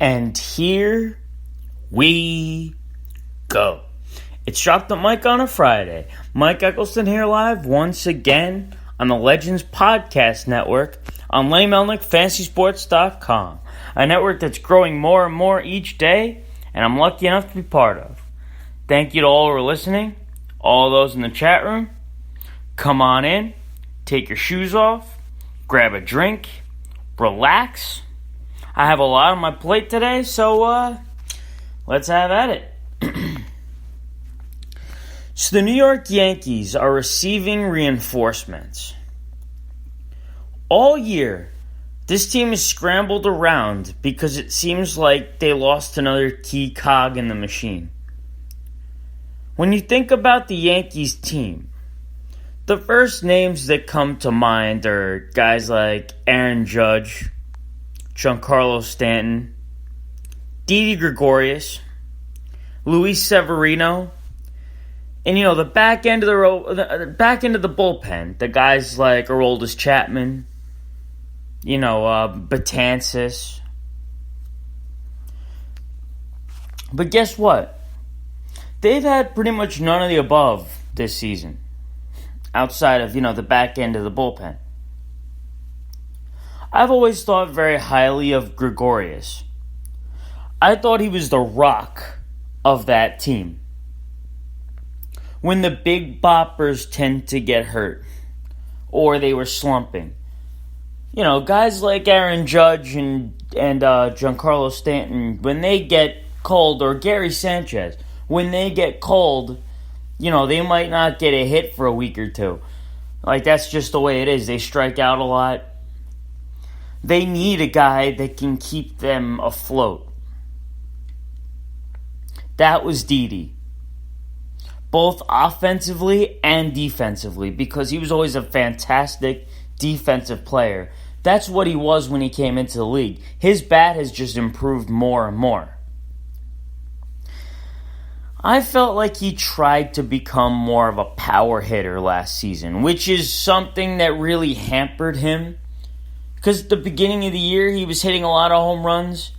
And here we go. It's Drop the Mic on a Friday. Mike Eccleston here live once again on the Legends Podcast Network on LayMelnickFantasySports.com, a network that's growing more and more each day, and I'm lucky enough to be part of. Thank you to all who are listening, all those in the chat room. Come on in, take your shoes off, grab a drink, relax. I have a lot on my plate today, so let's have at it. So the New York Yankees are receiving reinforcements. All year, this team has scrambled around because it seems like they lost another key cog in the machine. When you think about the Yankees team, the first names that come to mind are guys like Aaron Judge, Giancarlo Stanton, Didi Gregorius, Luis Severino, and the back end of the bullpen, the guys like Aroldis Chapman, Betances. But guess what? They've had pretty much none of the above this season, outside of the back end of the bullpen. I've always thought very highly of Gregorius. I thought he was the rock of that team. When the big boppers tend to get hurt, or they were slumping, guys like Aaron Judge and Giancarlo Stanton, when they get cold, or Gary Sanchez, when they get cold, they might not get a hit for a week or two. Like, that's just the way it is. They strike out a lot. They need a guy that can keep them afloat. That was Didi. Both offensively and defensively, because he was always a fantastic defensive player. That's what he was when he came into the league. His bat has just improved more and more. I felt like he tried to become more of a power hitter last season, which is something that really hampered him. Because at the beginning of the year, he was hitting a lot of home runs.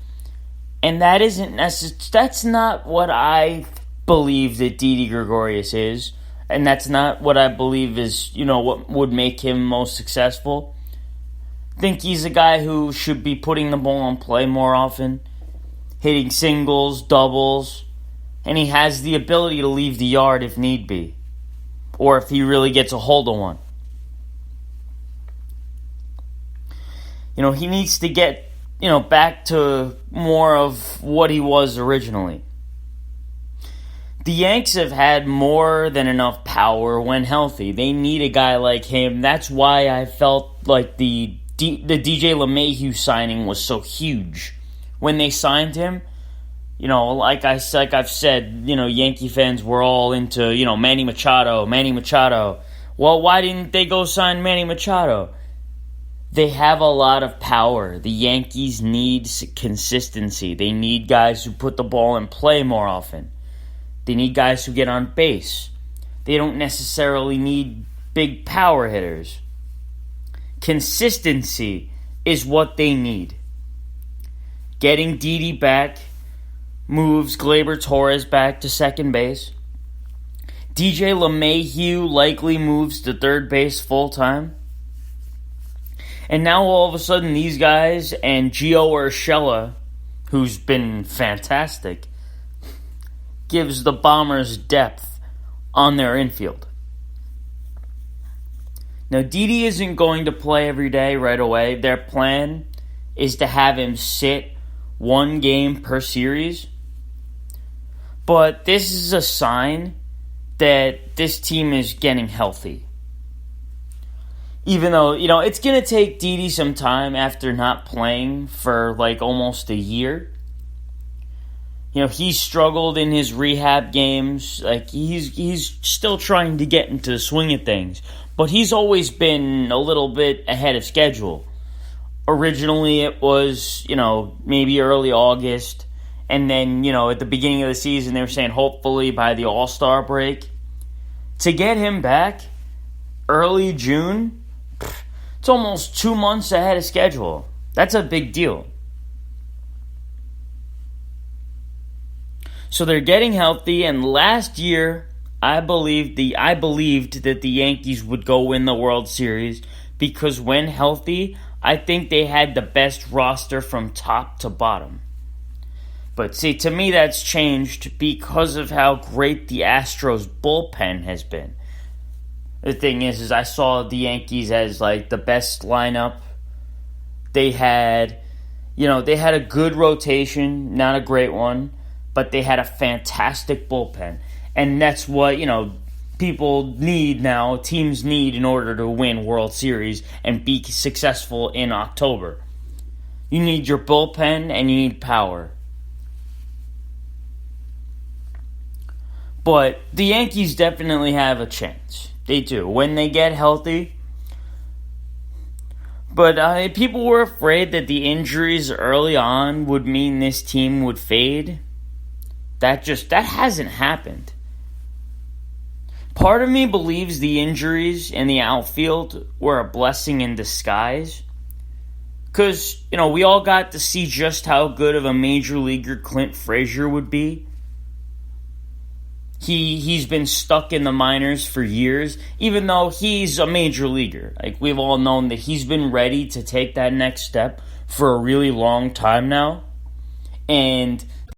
And that's not what I believe that Didi Gregorius is. And that's not what I believe is, what would make him most successful. I think he's a guy who should be putting the ball in play more often, hitting singles, doubles, and he has the ability to leave the yard if need be, or if he really gets a hold of one. He needs to get, back to more of what he was originally. The Yanks have had more than enough power when healthy. They need a guy like him. That's why I felt like the DJ LeMahieu signing was so huge. When they signed him, like I've said, Yankee fans were all into, Manny Machado. Well, why didn't they go sign Manny Machado? They have a lot of power. The Yankees need consistency. They need guys who put the ball in play more often. They need guys who get on base. They don't necessarily need big power hitters. Consistency is what they need. Getting Didi back moves Gleyber Torres back to second base. DJ LeMahieu likely moves to third base full time. And now all of a sudden these guys and Gio Urshela, who's been fantastic, gives the Bombers depth on their infield. Now, Didi isn't going to play every day right away. Their plan is to have him sit one game per series. But this is a sign that this team is getting healthy. Even though, it's going to take Didi some time after not playing for almost a year. He's struggled in his rehab games. He's still trying to get into the swing of things. But he's always been a little bit ahead of schedule. Originally, it was, maybe early August. And then, at the beginning of the season, they were saying hopefully by the All-Star break. To get him back early June, it's almost 2 months ahead of schedule. That's a big deal. So they're getting healthy, and last year I believed that the Yankees would go win the World Series because when healthy, I think they had the best roster from top to bottom. But see, to me that's changed because of how great the Astros bullpen has been. The thing is I saw the Yankees as like the best lineup. They had a good rotation, not a great one, but they had a fantastic bullpen. And that's what, people need now, teams need in order to win World Series and be successful in October. You need your bullpen and you need power. But the Yankees definitely have a chance. They do. When they get healthy. But people were afraid that the injuries early on would mean this team would fade. That hasn't happened. Part of me believes the injuries in the outfield were a blessing in disguise. Because, we all got to see just how good of a major leaguer Clint Frazier would be. He's been stuck in the minors for years, even though he's a major leaguer. Like, we've all known that he's been ready to take that next step for a really long time now. And